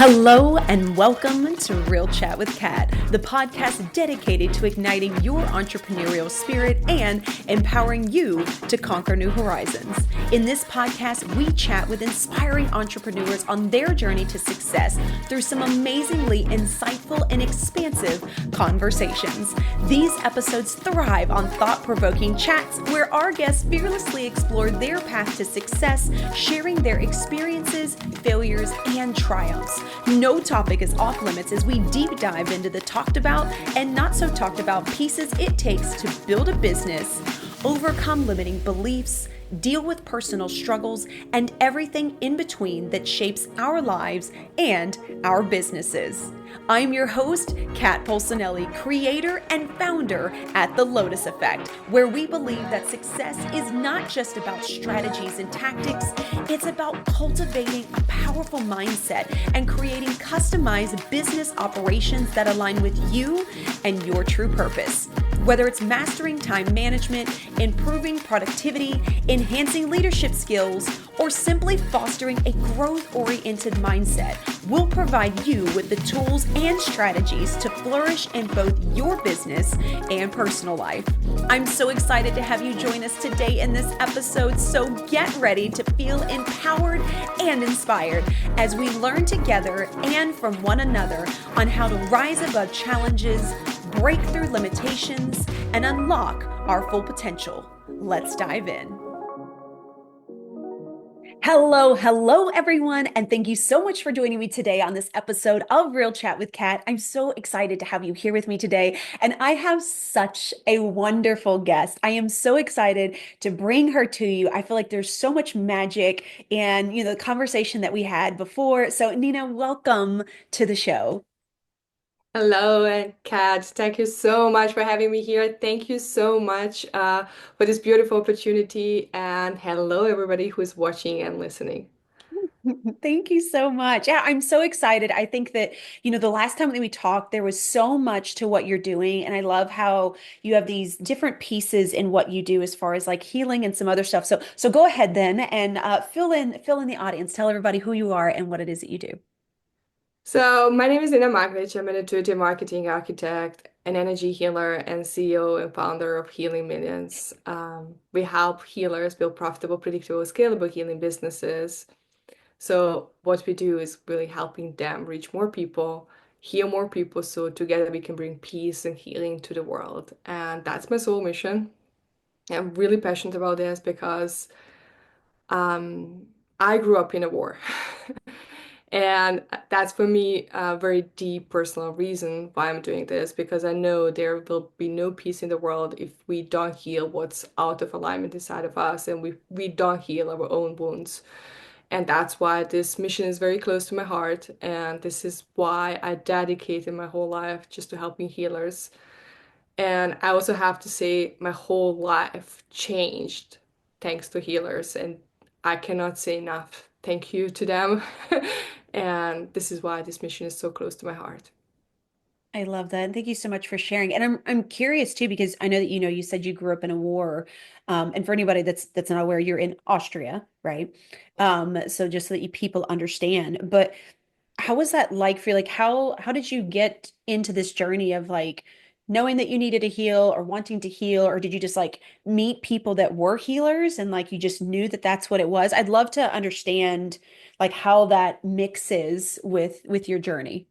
Hello and welcome to Real Chat with Kat, the podcast dedicated to igniting your entrepreneurial spirit and empowering you to conquer new horizons. In this podcast, we chat with inspiring entrepreneurs on their journey to success through some amazingly insightful and expansive conversations. These episodes thrive on thought-provoking chats where our guests fearlessly explore their path to success, sharing their experiences, failures, and triumphs. No topic is off limits as we deep dive into the talked about and not so talked about pieces it takes to build a business, overcome limiting beliefs, deal with personal struggles, and everything in between that shapes our lives and our businesses. I'm your host, Kat Polsonelli, creator and founder at The Lotus Effect, where we believe that success is not just about strategies and tactics, it's about cultivating a powerful mindset and creating customized business operations that align with you and your true purpose. Whether it's mastering time management, improving productivity, enhancing leadership skills, or simply fostering a growth-oriented mindset, we'll provide you with the tools and strategies to flourish in both your business and personal life. I'm so excited to have you join us today in this episode, so get ready to feel empowered and inspired as we learn together and from one another on how to rise above challenges, break through limitations, and unlock our full potential. Let's dive in. Hello, everyone, and thank you so much for joining me today on this episode of Real Chat with Kat. I'm so excited to have you here with me today, and I have such a wonderful guest. I am so excited to bring her to you. I feel like there's so much magic in, the conversation that we had before. So, Nina, welcome to the show. Hello, and Kat. Thank you so much for having me here. Thank you so much for this beautiful opportunity. And hello, everybody who is watching and listening. Thank you so much. Yeah, I'm so excited. I think that, the last time that we talked, there was so much to what you're doing. And I love how you have these different pieces in what you do as far as like healing and some other stuff. So go ahead then and fill in the audience. Tell everybody who you are and what it is that you do. So, my name is Nina Maglic. I'm an intuitive marketing architect, an energy healer, and CEO and founder of Healing Millions. We help healers build profitable, predictable, scalable healing businesses. So what we do is really helping them reach more people, heal more people, so together we can bring peace and healing to the world. And that's my soul mission. I'm really passionate about this because um, I grew up in a war. And that's for me a very deep personal reason why I'm doing this, because I know there will be no peace in the world if we don't heal what's out of alignment inside of us and we don't heal our own wounds. And that's why this mission is very close to my heart. And this is why I dedicated my whole life just to helping healers. And I also have to say, my whole life changed thanks to healers. And I cannot say enough thank you to them. And this is why this mission is so close to my heart. I love that. And thank you so much for sharing. And I'm curious too, because I know that you said you grew up in a war. And for anybody that's not aware, you're in Austria, right? So just so that people understand. But how was that like for you? Like how did you get into this journey of like knowing that you needed to heal or wanting to heal, or did you just like meet people that were healers and like you just knew that that's what it was? I'd love to understand like how that mixes with your journey.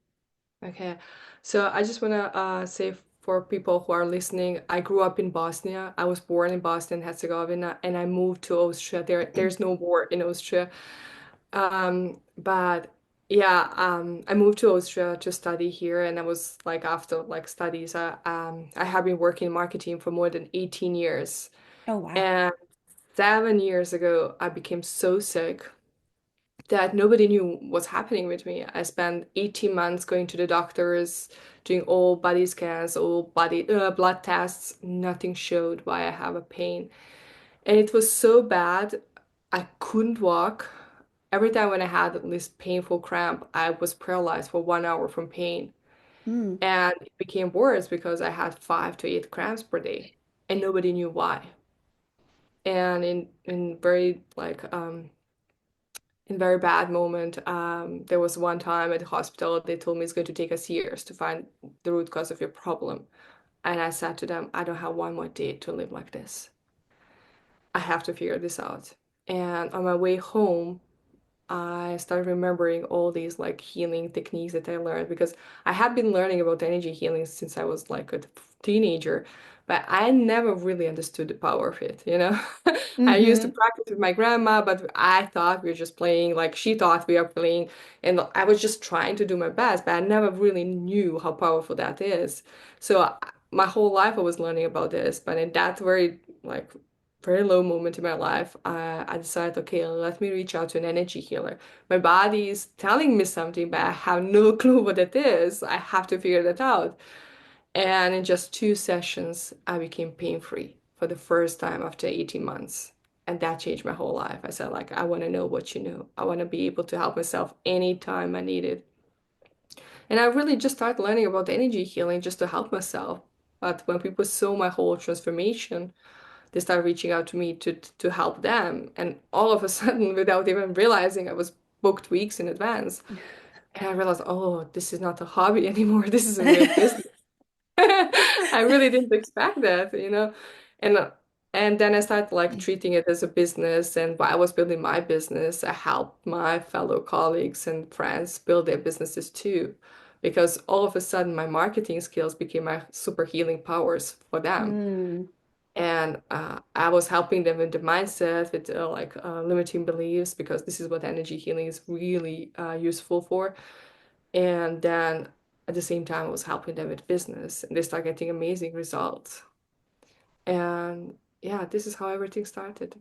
Okay, so I just want to say for people who are listening, I grew up in Bosnia. I was born in Bosnia and Herzegovina, and I moved to Austria. There's no war in Austria. But yeah, I moved to Austria to study here, and I was like after like studies, I have been working in marketing for more than 18 years. Oh, wow. And 7 years ago, I became so sick that nobody knew what's happening with me. I spent 18 months going to the doctors, doing all body scans, all body blood tests. Nothing showed why I have a pain. And it was so bad, I couldn't walk. Every time when I had this painful cramp, I was paralyzed for 1 hour from pain. Mm. And it became worse because I had 5 to 8 cramps per day, and nobody knew why. And in very like in very bad moment. There was one time at the hospital, they told me it's going to take us years to find the root cause of your problem. And I said to them, I don't have one more day to live like this. I have to figure this out. And on my way home, I started remembering all these like healing techniques that I learned because I had been learning about energy healing since I was like a teenager, but I never really understood the power of it, you know? I used to Mm-hmm. practice with my grandma, but I thought we were just playing, like she thought we were playing, and I was just trying to do my best, but I never really knew how powerful that is. So my whole life I was learning about this, but in that very low moment in my life, I decided, okay, let me reach out to an energy healer. My body is telling me something, but I have no clue what it is. I have to figure that out. And in just 2 sessions, I became pain-free for the first time after 18 months. And that changed my whole life. I said, like, I want to know what you know. I want to be able to help myself anytime I need it. And I really just started learning about energy healing just to help myself. But when people saw my whole transformation, they started reaching out to me to help them. And all of a sudden, without even realizing, I was booked weeks in advance. And I realized, oh, this is not a hobby anymore. This is a real business. I really didn't expect that, you know. And uh, and then I started like treating it as a business. And while I was building my business, I helped my fellow colleagues and friends build their businesses too. Because all of a sudden, my marketing skills became my super healing powers for them. Mm. And I was helping them with the mindset, with limiting beliefs, because this is what energy healing is really useful for. And then at the same time, I was helping them with business, and they start getting amazing results. And yeah, this is how everything started.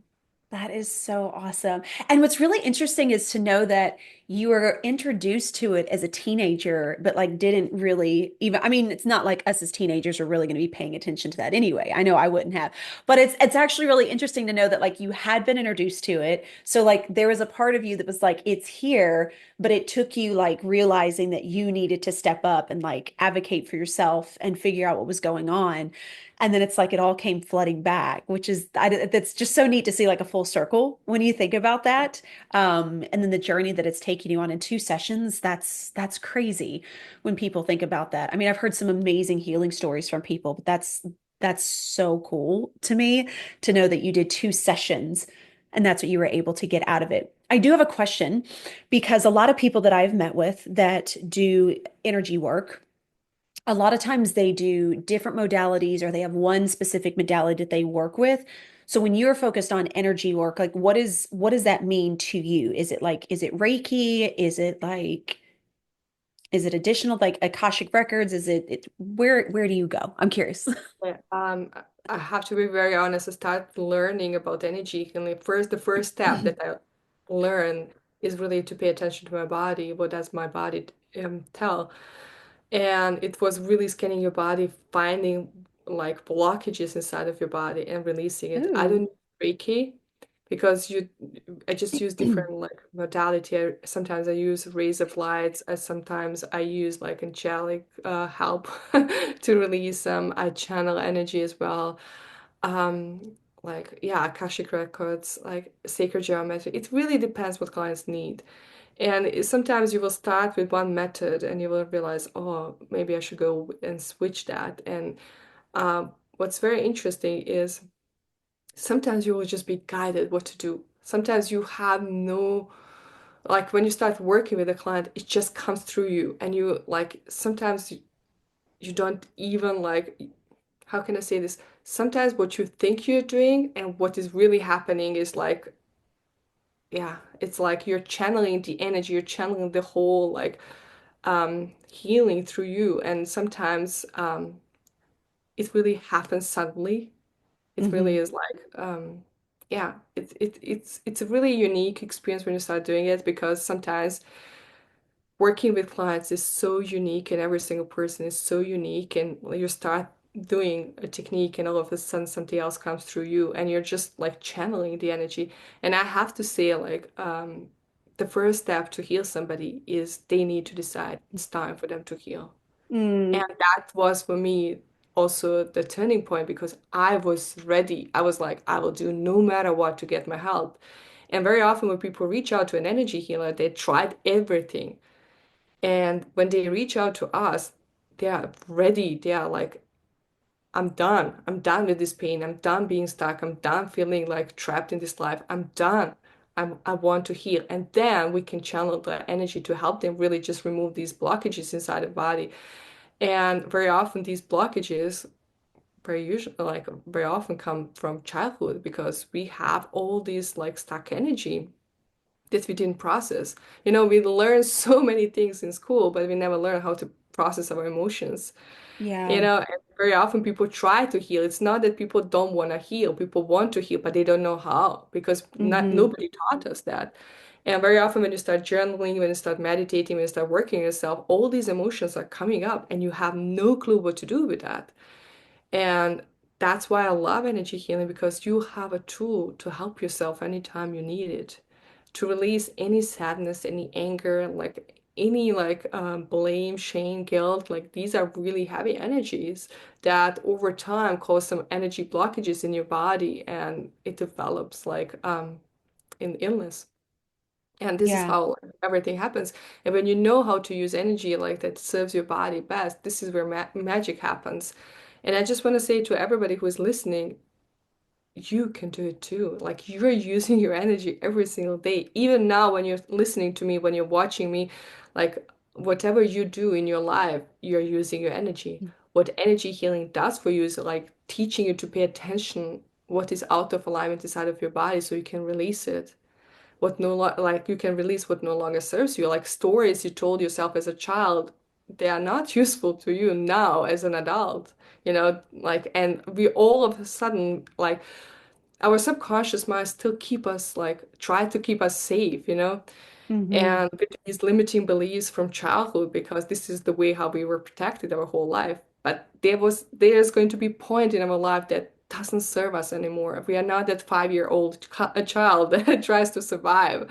That is so awesome. And what's really interesting is to know that you were introduced to it as a teenager, but like didn't really even, I mean, it's not like us as teenagers are really going to be paying attention to that anyway. I know I wouldn't have. But it's actually really interesting to know that like you had been introduced to it. So like there was a part of you that was like it's here, but it took you like realizing that you needed to step up and like advocate for yourself and figure out what was going on. And then it's like it all came flooding back, which is that's just so neat to see like a full circle when you think about that. And then the journey that it's taken you on in 2 sessions, that's crazy when people think about that. I mean, I've heard some amazing healing stories from people, but that's so cool to me to know that you did 2 sessions and that's what you were able to get out of it. I do have a question because a lot of people that I've met with that do energy work a lot of times they do different modalities or they have one specific modality that they work with. So when you're focused on energy work, like what does that mean to you? Is it like is it Reiki? Is it like is it additional like Akashic records? Is it where do you go? I'm curious. Yeah. I have to be very honest. I started learning about energy healing. The first step that I learned is really to pay attention to my body. What does my body tell? And it was really scanning your body, finding like blockages inside of your body and releasing it. I don't Ooh. use Reiki because I just use different like modality. Sometimes I use rays of lights. Sometimes I use like angelic help to release them. I channel energy as well. Like yeah, Akashic records, like sacred geometry. It really depends what clients need. And sometimes you will start with one method and you will realize, oh, maybe I should go and switch that. And what's very interesting is sometimes you will just be guided what to do. Sometimes you have no, like when you start working with a client, it just comes through you. And you like, sometimes you don't even like, how can I say this? Sometimes what you think you're doing and what is really happening is like, yeah, it's like you're channeling the energy, you're channeling the whole like healing through you. And sometimes it really happens suddenly. It really Hmm. is like, yeah, it's a really unique experience when you start doing it because sometimes working with clients is so unique and every single person is so unique. And when you start doing a technique and all of a sudden something else comes through you and you're just like channeling the energy. And I have to say, like, the first step to heal somebody is they need to decide it's time for them to heal. And Mm. that was for me also the turning point because I was ready. I was like, I will do no matter what to get my help. And very often when people reach out to an energy healer, they tried everything. And when they reach out to us, they are ready. They are like, I'm done. I'm done with this pain. I'm done being stuck. I'm done feeling like trapped in this life. I'm done. I want to heal. And then we can channel the energy to help them really just remove these blockages inside the body. And very often these blockages very often come from childhood because we have all these like stuck energy that we didn't process. We learn so many things in school, but we never learn how to process our emotions. Yeah. And very often people try to heal. It's not that people don't want to heal. People want to heal, but they don't know how because Hmm. nobody taught us that. And very often when you start journaling, when you start meditating, when you start working yourself, all these emotions are coming up and you have no clue what to do with that. And that's why I love energy healing because you have a tool to help yourself anytime you need it, to release any sadness, any anger, like any blame, shame, guilt. Like these are really heavy energies that over time cause some energy blockages in your body and it develops in illness. And this is Yeah. how everything happens. And when you know how to use energy like that serves your body best, this is where magic happens. And I just want to say to everybody who is listening, you can do it too. Like you're using your energy every single day. Even now, when you're listening to me, when you're watching me, like whatever you do in your life, you're using your energy. What energy healing does for you is like teaching you to pay attention what is out of alignment inside of your body so you can release it what no lo like you can release what no longer serves you. Like stories you told yourself as a child, they are not useful to you now as an adult, and we all of a sudden our subconscious mind still keep us try to keep us safe, Hmm. and with these limiting beliefs from childhood because this is the way how we were protected our whole life. But there's going to be a point in our life that doesn't serve us anymore. We are not that 5-year-old a child that tries to survive.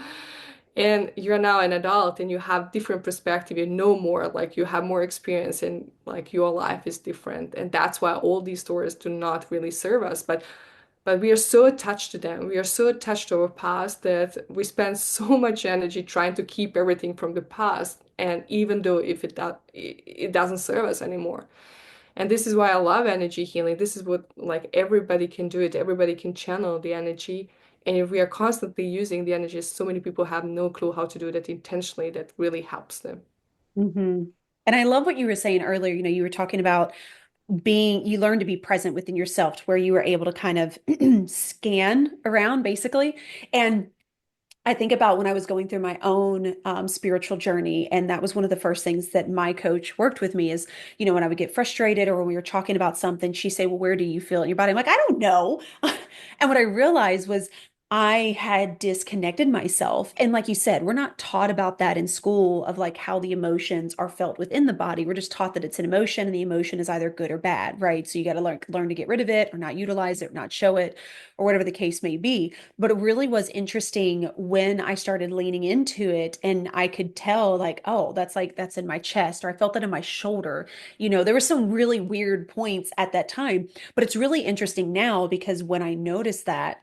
And you're now an adult and you have different perspective, you know more, like you have more experience and like your life is different. And that's why all these stories do not really serve us. But we are so attached to them. We are so attached to our past that we spend so much energy trying to keep everything from the past. And even though if it doesn't serve us anymore. And this is why I love energy healing. This is what like everybody can do it. Everybody can channel the energy. And if we are constantly using the energy, so many people have no clue how to do that intentionally. That really helps them. Hmm. And I love what you were saying earlier. You were talking about you learned to be present within yourself to where you were able to kind of scan around basically. And I think about when I was going through my own spiritual journey, and that was one of the first things that my coach worked with me is, when I would get frustrated or when we were talking about something, she'd say, well, where do you feel it in your body? I'm like, I don't know. And what I realized was I had disconnected myself. And like you said, we're not taught about that in school of like how the emotions are felt within the body. We're just taught that it's an emotion and the emotion is either good or bad, right? So you got to learn to get rid of it or not utilize it or not show it or whatever the case may be. But it really was interesting when I started leaning into it and I could tell like, oh, that's in my chest or I felt that in my shoulder. There were some really weird points at that time, but it's really interesting now because when I notice that,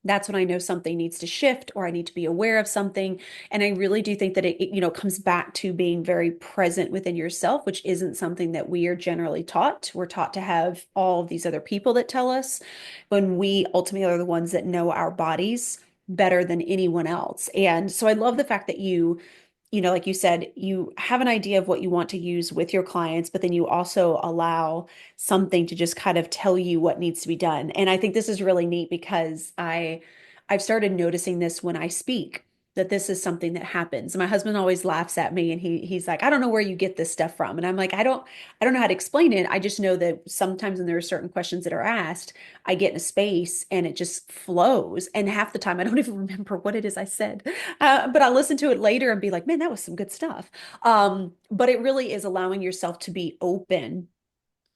that's when I know something needs to shift or I need to be aware of something. And I really do think that it comes back to being very present within yourself, which isn't something that we are generally taught. We're taught to have all of these other people that tell us when we ultimately are the ones that know our bodies better than anyone else. And so I love the fact that like you said, you have an idea of what you want to use with your clients, but then you also allow something to just kind of tell you what needs to be done. And I think this is really neat because I've started noticing this when I speak, that this is something that happens. My husband always laughs at me and he's like, I don't know where you get this stuff from. And I'm like, I don't know how to explain it. I just know that sometimes when there are certain questions that are asked, I get in a space and it just flows. And half the time I don't even remember what it is I said. But I'll listen to it later and be like, man, that was some good stuff. But it really is allowing yourself to be open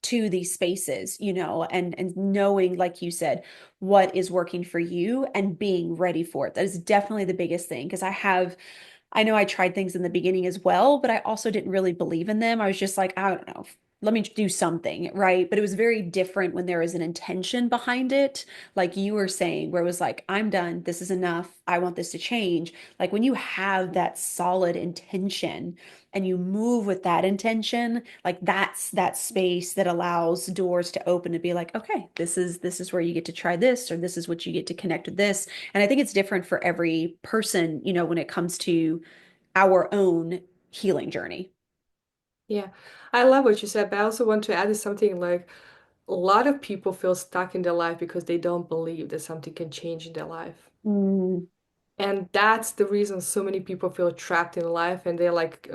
to these spaces, and knowing, like you said, what is working for you and being ready for it. That is definitely the biggest thing because I know I tried things in the beginning as well, but I also didn't really believe in them. I was just like, I don't know. let me do something, right? But it was very different when there was an intention behind it, like you were saying, where it was like, I'm done, this is enough, I want this to change. Like when you have that solid intention and you move with that intention, like that's that space that allows doors to open to be like, okay, this is where you get to try this, or this is what you get to connect with this. And I think it's different for every person, when it comes to our own healing journey. Yeah, I love what you said, but I also want to add something like a lot of people feel stuck in their life because they don't believe that something can change in their life. Mm, And that's the reason so many people feel trapped in life and they're like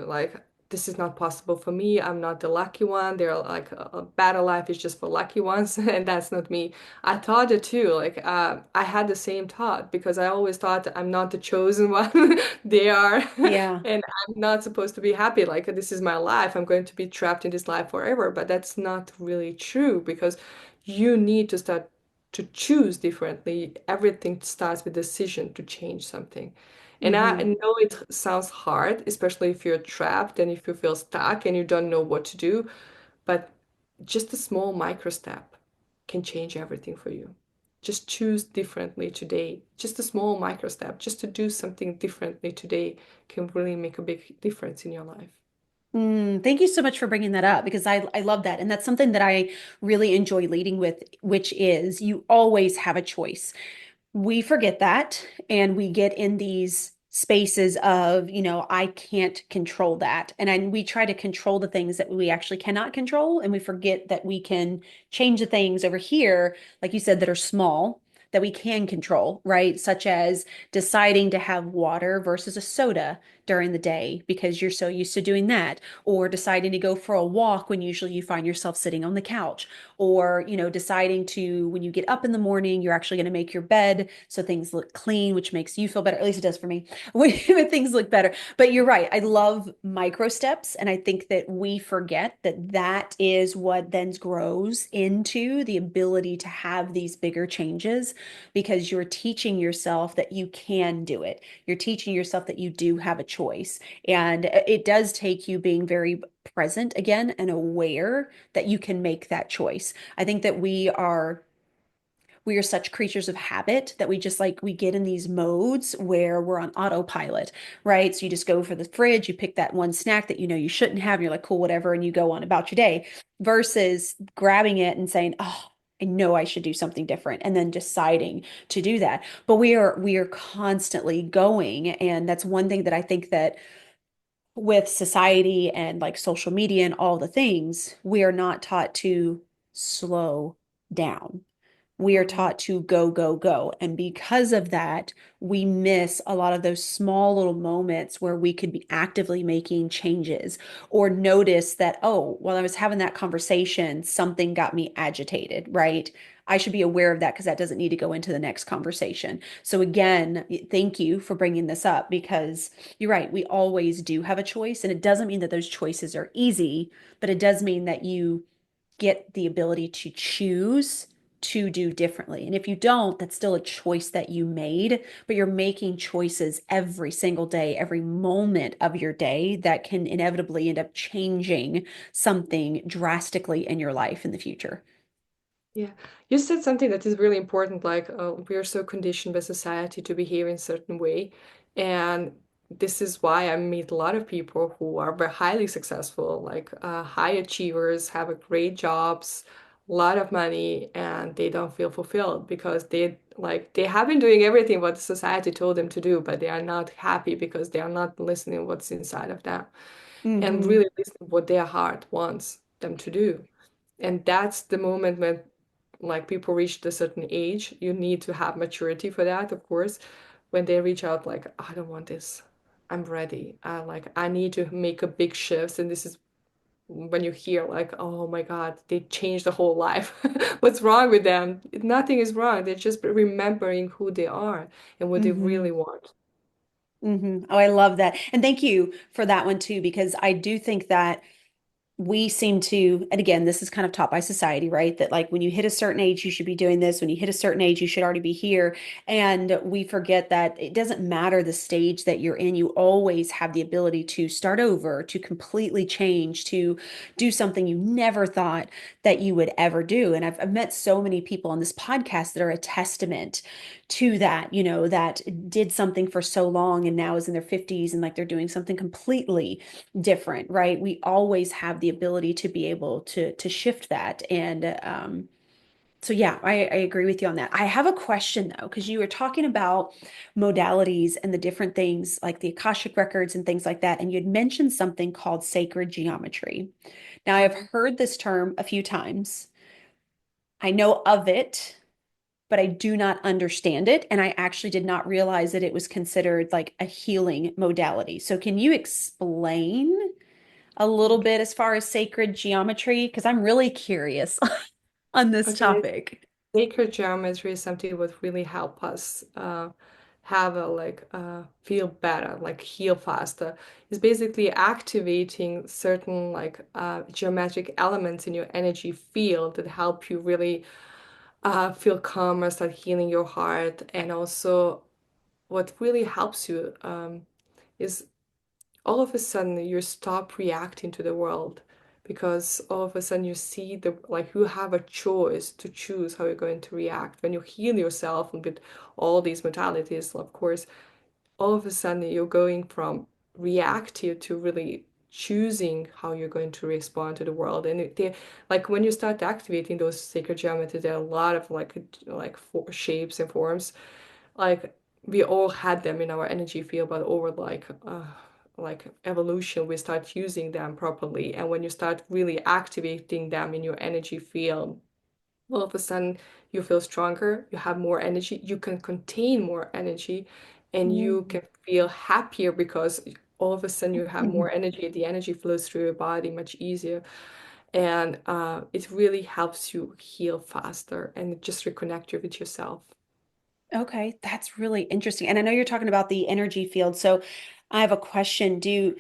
this is not possible for me. I'm not the lucky one. They're like a better life is just for lucky ones and that's not me. I thought it too. Like I had the same thought because I always thought I'm not the chosen one. They are. yeah. And I'm not supposed to be happy. Like this is my life. I'm going to be trapped in this life forever. But that's not really true because you need to start to choose differently. Everything starts with decision to change something. And I Hmm. know it sounds hard, especially if you're trapped and if you feel stuck and you don't know what to do, but just a small micro step can change everything for you. Just choose differently today. Just a small micro step, just to do something differently today can really make a big difference in your life. Thank you so much for bringing that up because I love that. And that's something that I really enjoy leading with, which is you always have a choice. We forget that and we get in these spaces of, I can't control that. We try to control the things that we actually cannot control. And we forget that we can change the things over here, like you said, that are small, that we can control, right? Such as deciding to have water versus a soda during the day because you're so used to doing that, or deciding to go for a walk when usually you find yourself sitting on the couch, or deciding to, when you get up in the morning, you're actually going to make your bed so things look clean, which makes you feel better. At least it does for me when things look better. But you're right, I love micro steps, and I think that we forget that that is what then grows into the ability to have these bigger changes, because you're teaching yourself that you can do it. You're teaching yourself that you do have a choice, and it does take you being very present again and aware that you can make that choice. I think that we are such creatures of habit that we just like we get in these modes where we're on autopilot, right? So you just go for the fridge, you pick that one snack that you know you shouldn't have, and you're like, cool, whatever, and you go on about your day, versus grabbing it and saying, oh, I know I should do something different, and then deciding to do that. But we are constantly going, and that's one thing that I think that with society and like social media and all the things, we are not taught to slow down. We are Mhm. taught to go, go, go. And because of that, we miss a lot of those small little moments where we could be actively making changes, or notice that, oh, while I was having that conversation, something got me agitated, right? I should be aware of that because that doesn't need to go into the next conversation. So, again, thank you for bringing this up because you're right. We always do have a choice. And it doesn't mean that those choices are easy, but it does mean that you get the ability to choose to do differently. And if you don't, that's still a choice that you made, but you're making choices every single day, every moment of your day that can inevitably end up changing something drastically in your life in the future. Yeah, you said something that is really important. Like, we are so conditioned by society to behave in a certain way, and this is why I meet a lot of people who are very highly successful, like high achievers, have a great jobs, a lot of money, and they don't feel fulfilled because they have been doing everything what society told them to do, but they are not happy because they are not listening what's inside of them and Hmm. really listening what their heart wants them to do. And that's the moment when like people reach a certain age, you need to have maturity for that, of course. When they reach out like, I don't want this. I'm ready. I need to make a big shift. And this is when you hear like, oh my God, they changed the whole life. What's wrong with them? Nothing is wrong. They're just remembering who they are and what they Hmm. really want. Oh, I love that. And thank you for that one too, because I do think that we seem to, and again, this is kind of taught by society, right? That like when you hit a certain age, you should be doing this. When you hit a certain age, you should already be here. And we forget that it doesn't matter the stage that you're in. You always have the ability to start over, to completely change, to do something you never thought that you would ever do. And I've met so many people on this podcast that are a testament to that, that did something for so long and now is in their 50s and like they're doing something completely different, right? We always have the ability to be able to shift that. And so yeah, I agree with you on that. I have a question though, because you were talking about modalities and the different things like the Akashic records and things like that, and you had mentioned something called sacred geometry. Now, I've Mhm. heard this term a few times. I know of it, but I do not understand it. And I actually did not realize that it was considered like a healing modality. So, can you explain a little Okay. bit as far as sacred geometry? Because I'm really curious on this Okay. topic. Sacred geometry is something that would really help us have a feel better, like heal faster. It's basically activating certain geometric elements in your energy field that help you really feel calmer, start healing your heart, and also what really helps you is all of a sudden you stop reacting to the world because all of a sudden you see the like you have a choice to choose how you're going to react when you heal yourself and with all these modalities, of course. All of a sudden you're going from reactive to really choosing how you're going to respond to the world. And they like when you start activating those sacred geometry, there are a lot of shapes and forms. Like we all had them in our energy field, but over like evolution, we start using them properly. And when you start really activating them in your energy field, all of a sudden you feel stronger, you have more energy, you can contain more energy, and you Mm. can feel happier because all of a sudden you have more energy. The energy flows through your body much easier. And it really helps you heal faster and just reconnect you with yourself. Okay, that's really interesting. And I know you're talking about the energy field. So I have a question. Do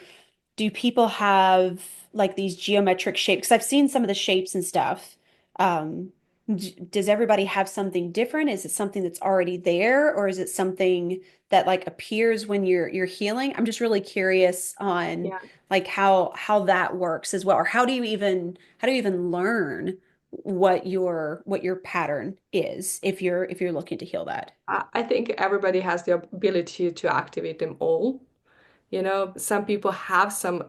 people have like these geometric shapes? Because I've seen some of the shapes and stuff. Does everybody have something different? Is it something that's already there, or is it something that like appears when you're healing? I'm just really curious on Yeah. like how that works as well, or how do you even learn what your pattern is if you're looking to heal that? I think everybody has the ability to activate them all. You know, some people have some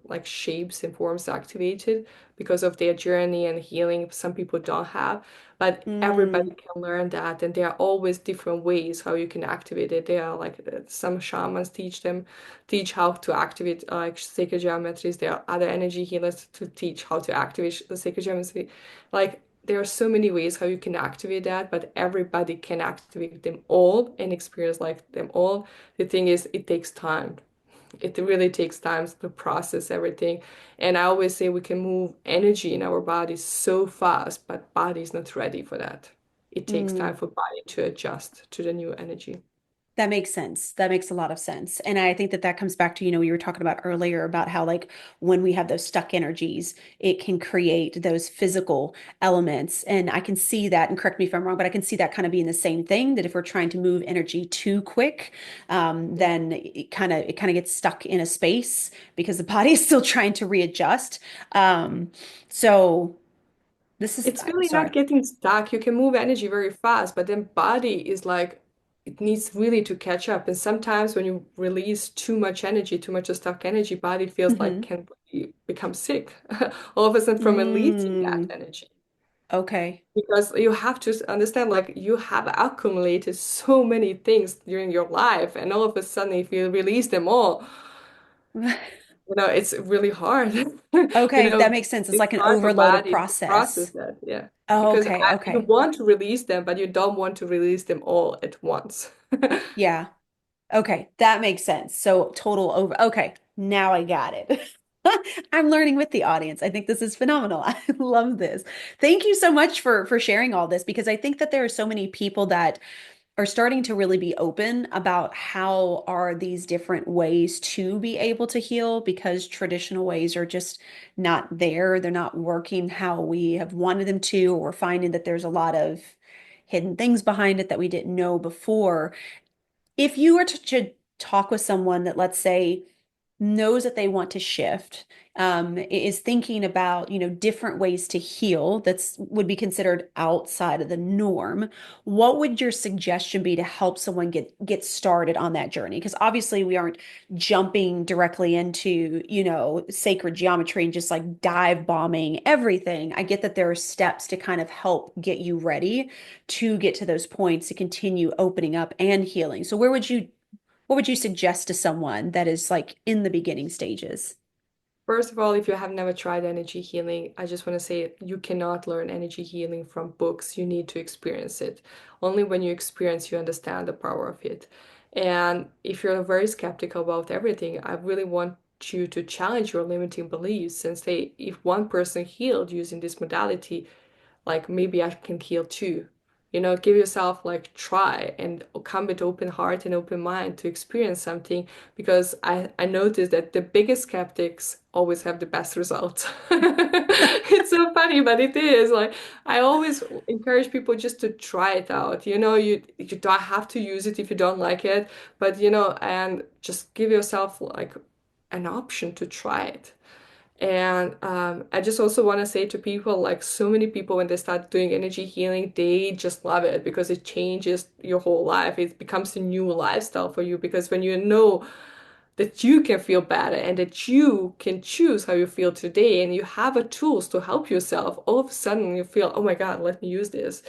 like shapes and forms activated because of their journey and healing. Some people don't have, but everybody Mm, can learn that, and there are always different ways how you can activate it. There are some shamans teach how to activate like sacred geometries. There are other energy healers to teach how to activate the sacred geometry. Like there are so many ways how you can activate that, but everybody can activate them all and experience like them all. The thing is, it takes time. It really takes time to process everything. And I always say we can move energy in our bodies so fast, but body is not ready for that. It takes time mm. for body to adjust to the new energy. That makes sense. That makes a lot of sense. And I think that that comes back to, you were talking about earlier about how, like, when we have those stuck energies, it can create those physical elements. And I can see that, and correct me if I'm wrong, but I can see that kind of being the same thing, that if we're trying to move energy too quick, then it kind of gets stuck in a space because the body is still trying to readjust. So this is, It's really sorry. not getting stuck. You can move energy very fast, but then body is like it needs really to catch up. And sometimes when you release too much energy, too much stuck energy, body feels like Hmm. can become sick all of a sudden from releasing that Mm, energy. okay. Because you have to understand, like you have accumulated so many things during your life, and all of a sudden, if you release them all, it's really hard. Okay, that makes sense. It's It's like an hard for overload of body to process process. that. Yeah, Oh, because okay, you okay. want to release them, but you don't want to release them all at once. Yeah. Okay, that makes sense. So total over. Okay, now I got it. I'm learning with the audience. I think this is phenomenal. I love this. Thank you so much for sharing all this because I think that there are so many people that are starting to really be open about how are these different ways to be able to heal because traditional ways are just not there. They're not working how we have wanted them to, or we're finding that there's a lot of hidden things behind it that we didn't know before. If you were to talk with someone that, let's say, knows that they want to shift, is thinking about, different ways to heal that's would be considered outside of the norm, what would your suggestion be to help someone get started on that journey? Because obviously we aren't jumping directly into, sacred geometry and just like dive bombing everything. I get that there are steps to kind of help get you ready to get to those points to continue opening up and healing. So what would you suggest to someone that is like in the beginning stages? First of all, if you have never tried energy healing, I just want to say you cannot learn energy healing from books. You need to experience it. Only when you experience, you understand the power of it. And if you're very skeptical about everything, I really want you to challenge your limiting beliefs and say, if one person healed using this modality, like maybe I can heal too. Give yourself like try and come with open heart and open mind to experience something because I noticed that the biggest skeptics always have the best results. It's so funny, but it is like I always encourage people just to try it out. You don't have to use it if you don't like it, but and just give yourself like an option to try it. And I just also want to say to people, like so many people, when they start doing energy healing, they just love it because it changes your whole life. It becomes a new lifestyle for you because when you know that you can feel better and that you can choose how you feel today and you have a tools to help yourself, all of a sudden you feel, oh my God, let me use this.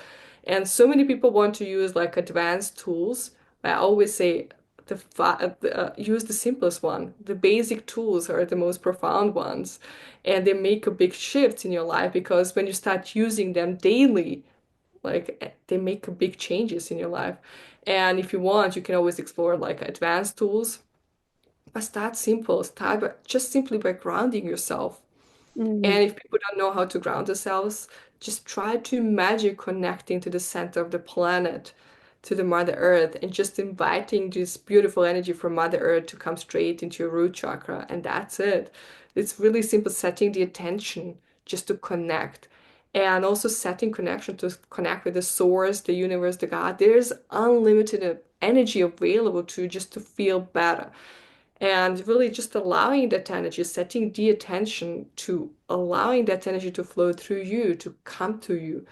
And so many people want to use like advanced tools. I always say use the simplest one. The basic tools are the most profound ones, and they make a big shift in your life because when you start using them daily, they make a big changes in your life. And if you want, you can always explore like advanced tools, but start simple. Just simply by grounding yourself. Mm, And if people don't know how to ground themselves, just try to imagine connecting to the center of the planet, to the Mother Earth, and just inviting this beautiful energy from Mother Earth to come straight into your root chakra. And that's it. It's really simple, setting the attention just to connect. And also setting connection to connect with the source, the universe, the God. There's unlimited energy available to just to feel better. And really just allowing that energy, setting the attention to allowing that energy to flow through you, to come to you.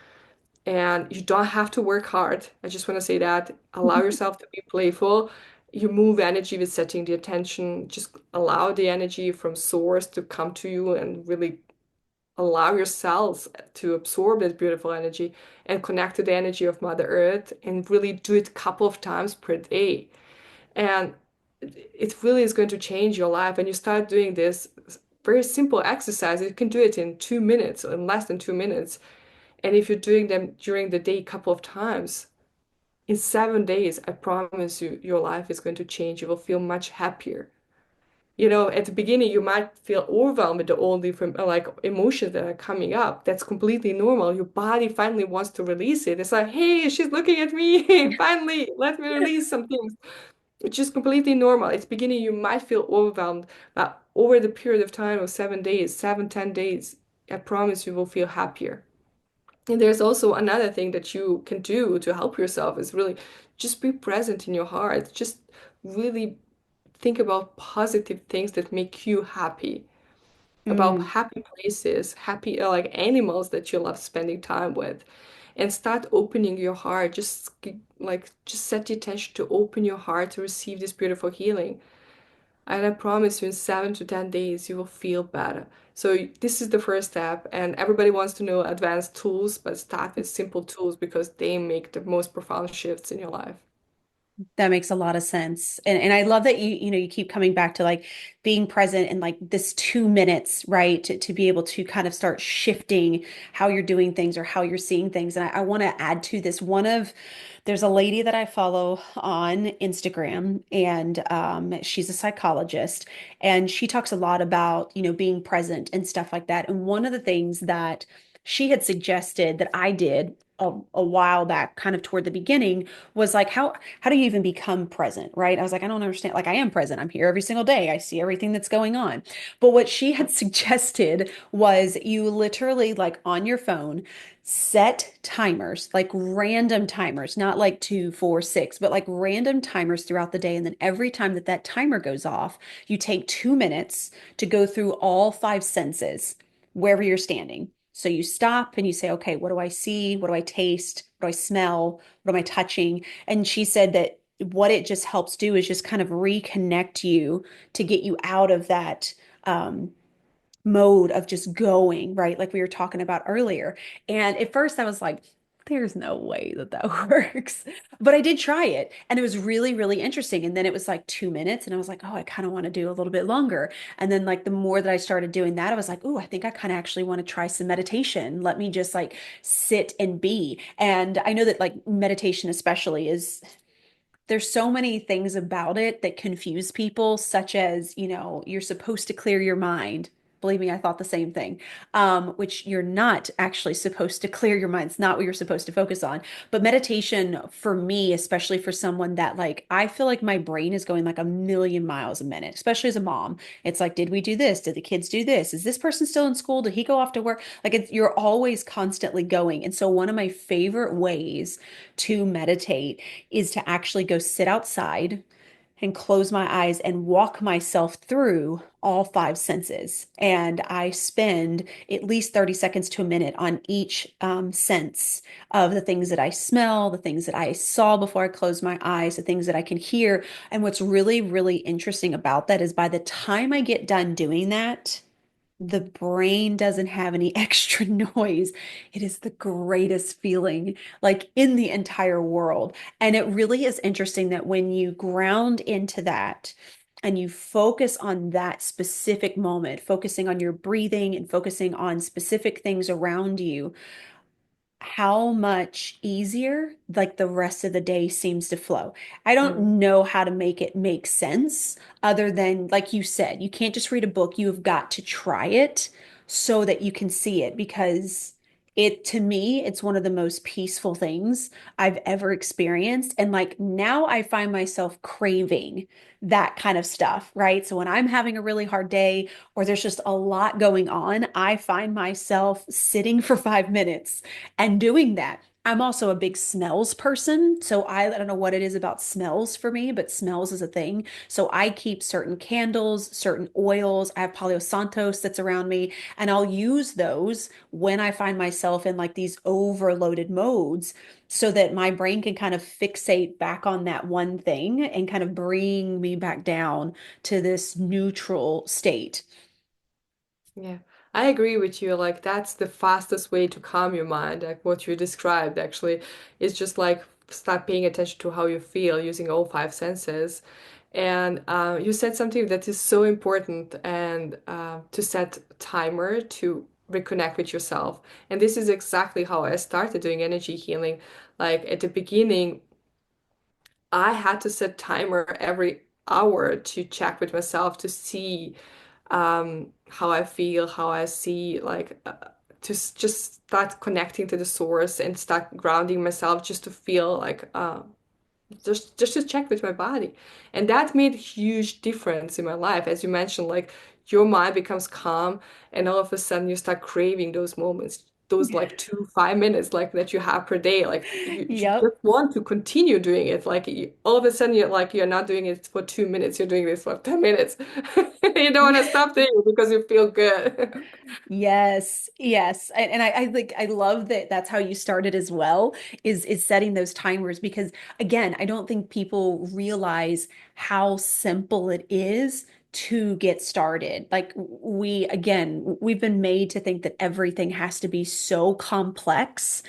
And you don't have to work hard. I just want to say that. Allow yourself to be playful. You move energy with setting the attention. Just allow the energy from source to come to you and really allow yourselves to absorb that beautiful energy and connect to the energy of Mother Earth and really do it a couple of times per day. And it really is going to change your life. And you start doing this very simple exercise. You can do it in 2 minutes, in less than 2 minutes. And if you're doing them during the day a couple of times, in 7 days, I promise you, your life is going to change. You will feel much happier. At the beginning, you might feel overwhelmed with all different like emotions that are coming up. That's completely normal. Your body finally wants to release it. It's like, hey, she's looking at me. Finally, let me release some things, which is completely normal. At the beginning, you might feel overwhelmed, but over the period of time of 7 days, 10 days, I promise you will feel happier. And there's also another thing that you can do to help yourself is really just be present in your heart. Just really think about positive things that make you happy, about mm. happy places, happy like animals that you love spending time with, and start opening your heart. Just set the intention to open your heart to receive this beautiful healing. And I promise you, in 7 to 10 days, you will feel better. So this is the first step, and everybody wants to know advanced tools, but start with simple tools because they make the most profound shifts in your life. That makes a lot of sense. And I love that you keep coming back to like being present in like this 2 minutes, right? To be able to kind of start shifting how you're doing things or how you're seeing things. And I want to add to this there's a lady that I follow on Instagram, and she's a psychologist, and she talks a lot about, being present and stuff like that. And one of the things that she had suggested that I did a while back, kind of toward the beginning, was like, how do you even become present, right? I was like, I don't understand. Like, I am present. I'm here every single day. I see everything that's going on. But what she had suggested was you literally, like, on your phone, set timers, like random timers, not like two, four, six, but like random timers throughout the day. And then every time that that timer goes off, you take 2 minutes to go through all five senses wherever you're standing. So you stop and you say, okay, what do I see? What do I taste? What do I smell? What am I touching? And she said that what it just helps do is just kind of reconnect you to get you out of that mode of just going, right? Like we were talking about earlier. And at first I was like, there's no way that that works. But I did try it and it was really, really interesting. And then it was like 2 minutes and I was like, oh, I kind of want to do a little bit longer. And then like the more that I started doing that, I was like, oh, I think I kind of actually want to try some meditation. Let me just like sit and be. And I know that like meditation especially is there's so many things about it that confuse people, such as, you're supposed to clear your mind. Believe me, I thought the same thing, which you're not actually supposed to clear your mind. It's not what you're supposed to focus on. But meditation, for me, especially for someone that like, I feel like my brain is going like a million miles a minute, especially as a mom. It's like, did we do this? Did the kids do this? Is this person still in school? Did he go off to work? Like, you're always constantly going. And so, one of my favorite ways to meditate is to actually go sit outside and close my eyes and walk myself through all five senses. And I spend at least 30 seconds to a minute on each sense of the things that I smell, the things that I saw before I closed my eyes, the things that I can hear. And what's really, really interesting about that is by the time I get done doing that, the brain doesn't have any extra noise. It is the greatest feeling, like in the entire world. And it really is interesting that when you ground into that and you focus on that specific moment, focusing on your breathing and focusing on specific things around you, how much easier like the rest of the day seems to flow. I Mm. don't know how to make it make sense other than like you said, you can't just read a book, you have got to try it so that you can see it because it to me it's one of the most peaceful things I've ever experienced and like now I find myself craving that kind of stuff, right? So when I'm having a really hard day or there's just a lot going on, I find myself sitting for 5 minutes and doing that. I'm also a big smells person. So I don't know what it is about smells for me, but smells is a thing. So I keep certain candles, certain oils. I have Palo Santos that's around me, and I'll use those when I find myself in like these overloaded modes so that my brain can kind of fixate back on that one thing and kind of bring me back down to this neutral state. Yeah, I agree with you. Like, that's the fastest way to calm your mind. Like, what you described actually is just like start paying attention to how you feel using all five senses. And you said something that is so important and to set timer to reconnect with yourself. And this is exactly how I started doing energy healing. Like, at the beginning, I had to set timer every hour to check with myself to see how I feel, how I see, like just start connecting to the source and start grounding myself just to feel like just to check with my body. And that made huge difference in my life. As you mentioned, like your mind becomes calm and all of a sudden you start craving those moments, those like 2 5 minutes like that you have per day. Like you Yep. just want to continue doing it. Like all of a sudden you're like you're not doing it for 2 minutes, you're doing this for 10 minutes. You don't want to stop doing it because you feel good. Yes, yes. And I like I love that that's how you started as well, is setting those timers because again, I don't think people realize how simple it is to get started. Like we again, we've been made to think that everything has to be so complex.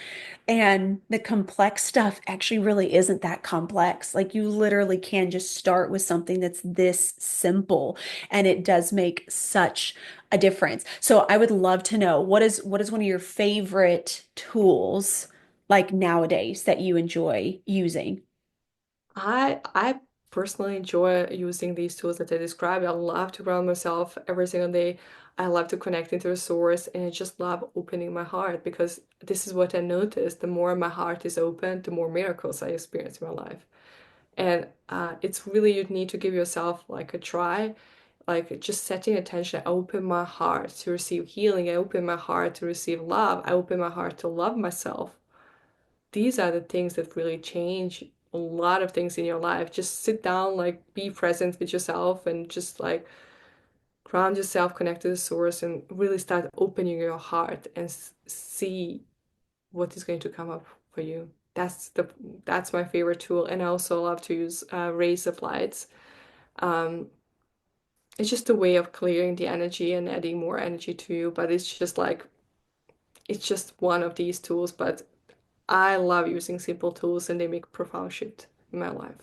And the complex stuff actually really isn't that complex. Like you literally can just start with something that's this simple, and it does make such a difference. So I would love to know what is one of your favorite tools like nowadays that you enjoy using? I personally enjoy using these tools that I described. I love to ground myself every single day. I love to connect into the source, and I just love opening my heart because this is what I noticed. The more my heart is open, the more miracles I experience in my life. And it's really, you need to give yourself like a try, like just setting attention. I open my heart to receive healing. I open my heart to receive love. I open my heart to love myself. These are the things that really change a lot of things in your life. Just sit down, like be present with yourself and just like ground yourself, connect to the source, and really start opening your heart and see what is going to come up for you. That's my favorite tool, and I also love to use rays of lights. Um, it's just a way of clearing the energy and adding more energy to you, but it's just one of these tools. But I love using simple tools, and they make profound shift in my life.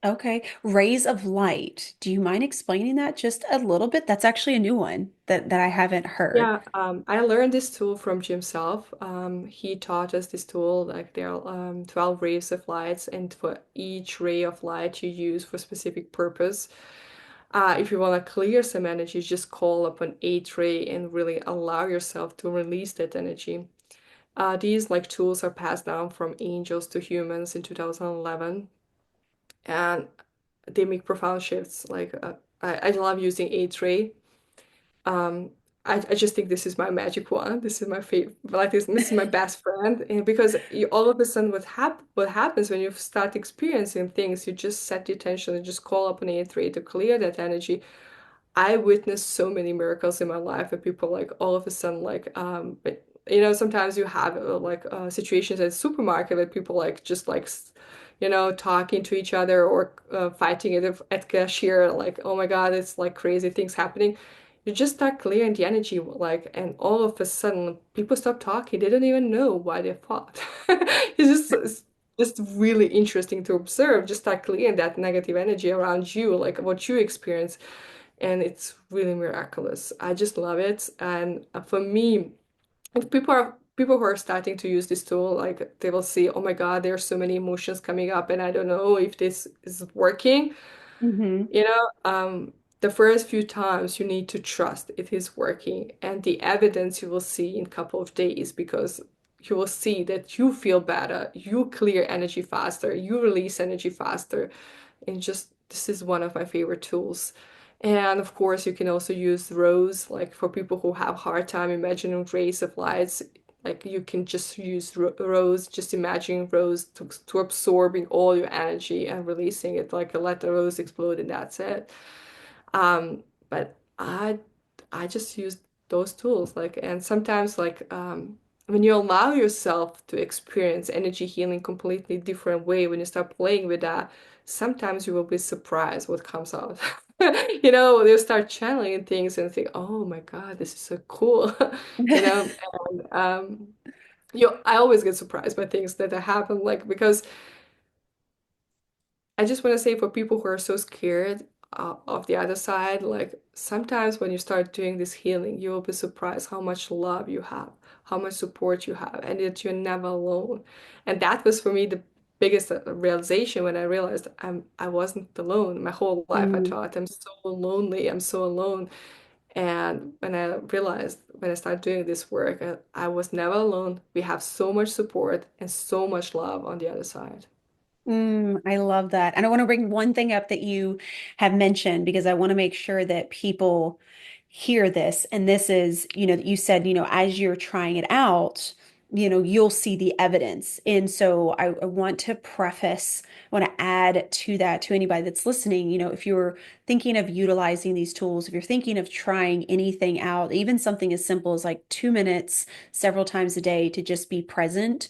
Okay. Rays of light. Do you mind explaining that just a little bit? That's actually a new one that I haven't heard. Yeah, I learned this tool from Jim Self. He taught us this tool, like there are 12 rays of lights, and for each ray of light you use for a specific purpose. If you want to clear some energy, just call upon eight ray and really allow yourself to release that energy. These like tools are passed down from angels to humans in 2011, and they make profound shifts. Like I love using eight ray. Um, I just think this is my magic wand. This is my favorite. Like this is my best friend. And because you all of a sudden, what happens when you start experiencing things, you just set the attention and just call upon eight ray to clear that energy. I witnessed so many miracles in my life where people like all of a sudden but, sometimes you have situations at the supermarket where people like just like talking to each other or fighting at cashier, like oh my God, it's like crazy things happening. You just start clearing the energy, like, and all of a sudden people stop talking. They don't even know why they fought. It's just really interesting to observe. Just start clearing that negative energy around you, like what you experience, and it's really miraculous. I just love it. And for me, if people who are starting to use this tool, like they will see, oh my God, there are so many emotions coming up, and I don't know if this is working. Hmm. You know, the first few times you need to trust it is working, and the evidence you will see in a couple of days because you will see that you feel better, you clear energy faster, you release energy faster, and just this is one of my favorite tools. And of course, you can also use rose, like for people who have hard time imagining rays of lights. Like you can just use rose, just imagining rose to absorbing all your energy and releasing it, like let the rose explode and that's it. But I just use those tools, like, and sometimes when you allow yourself to experience energy healing completely different way, when you start playing with that, sometimes you will be surprised what comes out. You start channeling things and think, oh my God, this is so cool. And I always get surprised by things that happen, like because I just want to say for people who are so scared of the other side, like sometimes when you start doing this healing, you will be surprised how much love you have, how much support you have, and that you're never alone. And that was for me the biggest realization when I realized I wasn't alone. My whole life I Mm. thought I'm so lonely, I'm so alone. And when I realized, when I started doing this work, I was never alone. We have so much support and so much love on the other side. I love that. And I want to bring one thing up that you have mentioned because I want to make sure that people hear this. And this is, that you said, as you're trying it out, you'll see the evidence. And so I want to preface, I want to add to that to anybody that's listening, if you're thinking of utilizing these tools, if you're thinking of trying anything out, even something as simple as like 2 minutes several times a day to just be present,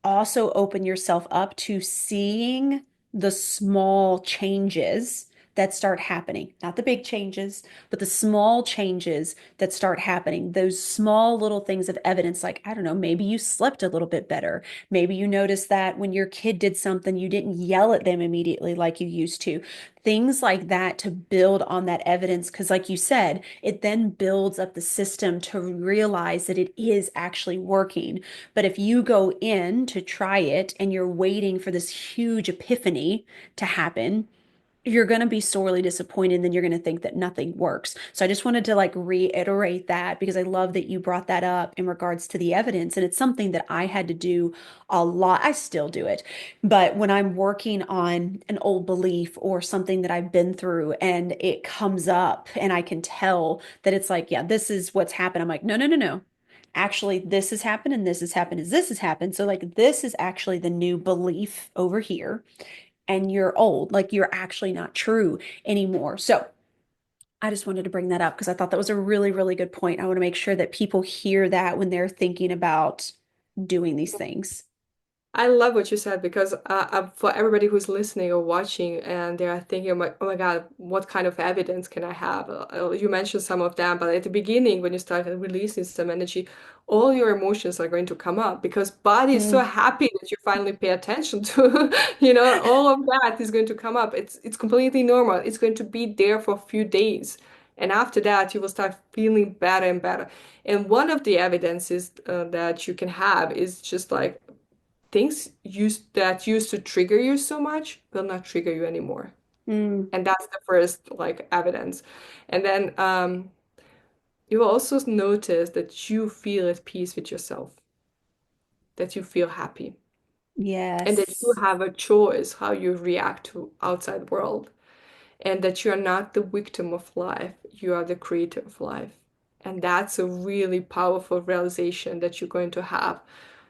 also open yourself up to seeing the small changes that start happening. Not the big changes, but the small changes that start happening. Those small little things of evidence, like, I don't know, maybe you slept a little bit better. Maybe you noticed that when your kid did something, you didn't yell at them immediately like you used to. Things like that to build on that evidence. Because, like you said, it then builds up the system to realize that it is actually working. But if you go in to try it and you're waiting for this huge epiphany to happen, you're going to be sorely disappointed, and then you're going to think that nothing works. So I just wanted to like reiterate that because I love that you brought that up in regards to the evidence. And it's something that I had to do a lot. I still do it. But when I'm working on an old belief or something that I've been through and it comes up and I can tell that it's like, yeah, this is what's happened. I'm like, no, no, no, no. Actually, this has happened and this has happened and this has happened. So like this is actually the new belief over here, and you're old, like you're actually not true anymore. So I just wanted to bring that up because I thought that was a really, really good point. I want to make sure that people hear that when they're thinking about doing these things. I love what you said because for everybody who's listening or watching and they are thinking, oh my God, what kind of evidence can I have? You mentioned some of them, but at the beginning, when you start releasing some energy, all your emotions are going to come up because body is so Mm, happy that you finally pay attention to, all of that is going to come up. It's completely normal. It's going to be there for a few days. And after that, you will start feeling better and better. And one of the evidences that you can have is just like things that used to trigger you so much will not trigger you anymore. mm, And that's the first like evidence. And then you will also notice that you feel at peace with yourself, that you feel happy, and that you yes. have a choice how you react to outside world, and that you are not the victim of life, you are the creator of life. And that's a really powerful realization that you're going to have,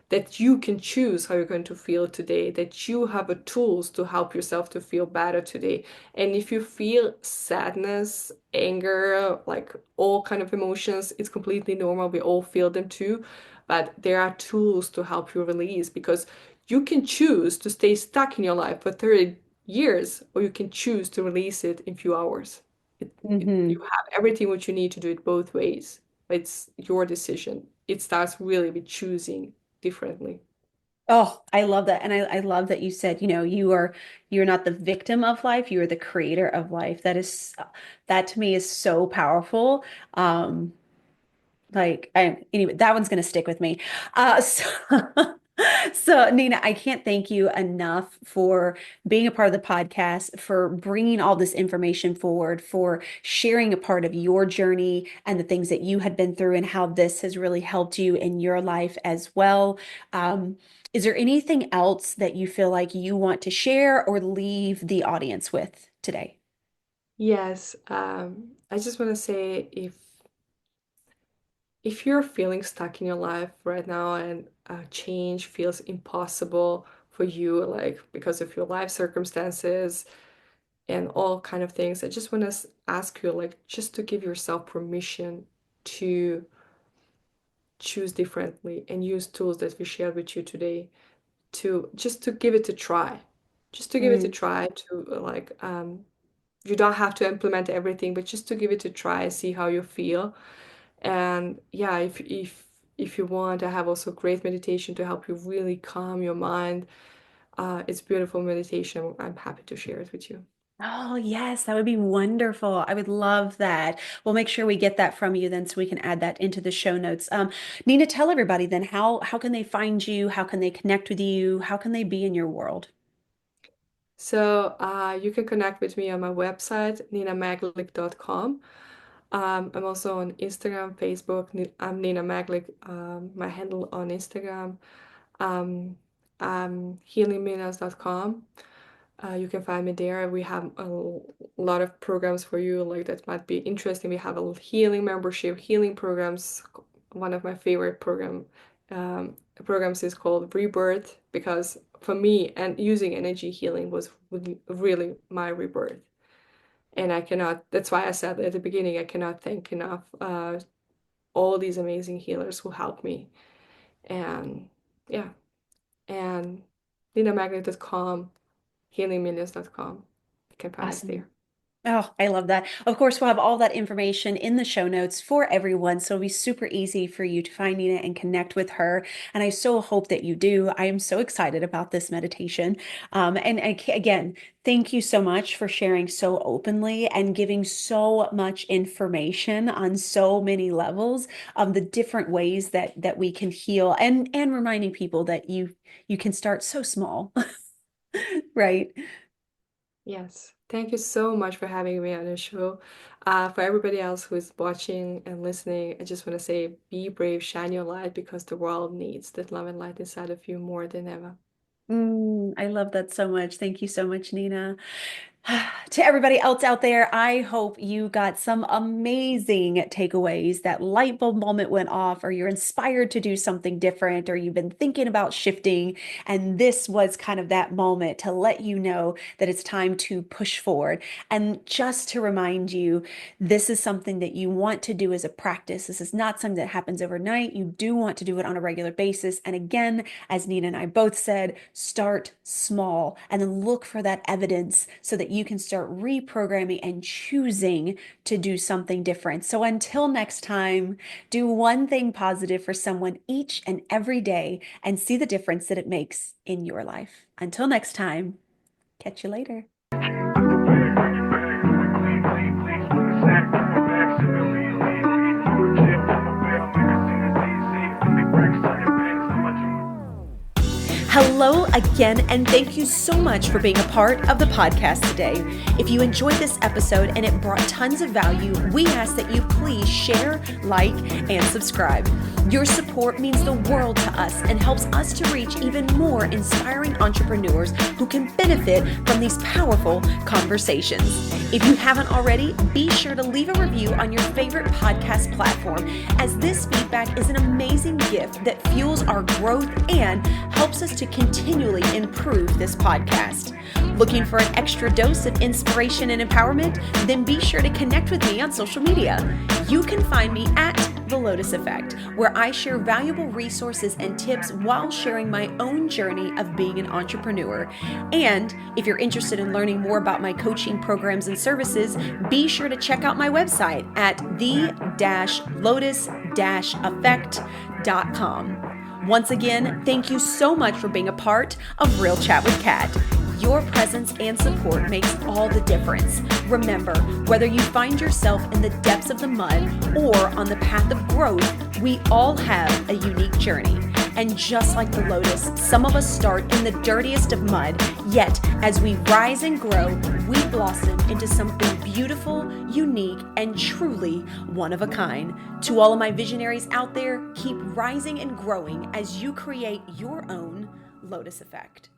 that you can choose how you're going to feel today, that you have a tools to help yourself to feel better today. And if you feel sadness, anger, like all kind of emotions, it's completely normal. We all feel them too. But there are tools to help you release because you can choose to stay stuck in your life for 30 years, or you can choose to release it in few hours. You Hmm. have everything what you need to do it both ways. It's your decision. It starts really with choosing differently. Oh, I love that. And I love that you said, you're not the victim of life, you are the creator of life. That to me is so powerful. Anyway, that one's gonna stick with me. So, so Nina, I can't thank you enough for being a part of the podcast, for bringing all this information forward, for sharing a part of your journey and the things that you had been through and how this has really helped you in your life as well. Is there anything else that you feel like you want to share or leave the audience with today? Yes, I just want to say if you're feeling stuck in your life right now and change feels impossible for you, like because of your life circumstances and all kind of things, I just want to ask you, like, just to give yourself permission to choose differently and use tools that we shared with you today to just to give it a try, just to give it a Mm. try to you don't have to implement everything, but just to give it a try and see how you feel. And yeah, if you want, I have also great meditation to help you really calm your mind. It's beautiful meditation. I'm happy to share it with you. Oh, yes, that would be wonderful. I would love that. We'll make sure we get that from you then so we can add that into the show notes. Nina, tell everybody then how can they find you? How can they connect with you? How can they be in your world? So you can connect with me on my website, ninamaglic.com. I'm also on Instagram, Facebook. I'm Nina Maglic, my handle on Instagram. Healingminas.com. You can find me there. We have a lot of programs for you, like that might be interesting. We have a healing membership, healing programs. One of my favorite programs is called Rebirth because for me, and using energy healing was really my rebirth. And I cannot. That's why I said at the beginning, I cannot thank enough all these amazing healers who helped me. And yeah, and ninamagnet.com, healingmillions.com. You can find us Awesome. there. Oh, I love that. Of course, we'll have all that information in the show notes for everyone, so it'll be super easy for you to find Nina and connect with her. And I so hope that you do. I am so excited about this meditation. Again, thank you so much for sharing so openly and giving so much information on so many levels of the different ways that we can heal, and reminding people that you can start so small, right? Yes. Thank you so much for having me on the show. For everybody else who is watching and listening, I just want to say be brave, shine your light because the world needs that love and light inside of you more than ever. I love that so much. Thank you so much, Nina. To everybody else out there, I hope you got some amazing takeaways. That light bulb moment went off, or you're inspired to do something different, or you've been thinking about shifting. And this was kind of that moment to let you know that it's time to push forward. And just to remind you, this is something that you want to do as a practice. This is not something that happens overnight. You do want to do it on a regular basis. And again, as Nina and I both said, start small and then look for that evidence so that you can start reprogramming and choosing to do something different. So until next time, do one thing positive for someone each and every day and see the difference that it makes in your life. Until next time, catch you later. Hello again, and thank you so much for being a part of the podcast today. If you enjoyed this episode and it brought tons of value, we ask that you please share, like, and subscribe. Your support means the world to us and helps us to reach even more inspiring entrepreneurs who can benefit from these powerful conversations. If you haven't already, be sure to leave a review on your favorite podcast platform, as this feedback is an amazing gift that fuels our growth and helps us to continually improve this podcast. Looking for an extra dose of inspiration and empowerment? Then be sure to connect with me on social media. You can find me at The Lotus Effect, where I share valuable resources and tips while sharing my own journey of being an entrepreneur. And if you're interested in learning more about my coaching programs and services, be sure to check out my website at the-lotus-effect.com. Once again, thank you so much for being a part of Real Chat with Kat. Your presence and support makes all the difference. Remember, whether you find yourself in the depths of the mud or on the path of growth, we all have a unique journey. And just like the lotus, some of us start in the dirtiest of mud, yet as we rise and grow, we blossom into something beautiful, unique, and truly one of a kind. To all of my visionaries out there, keep rising and growing as you create your own Lotus Effect.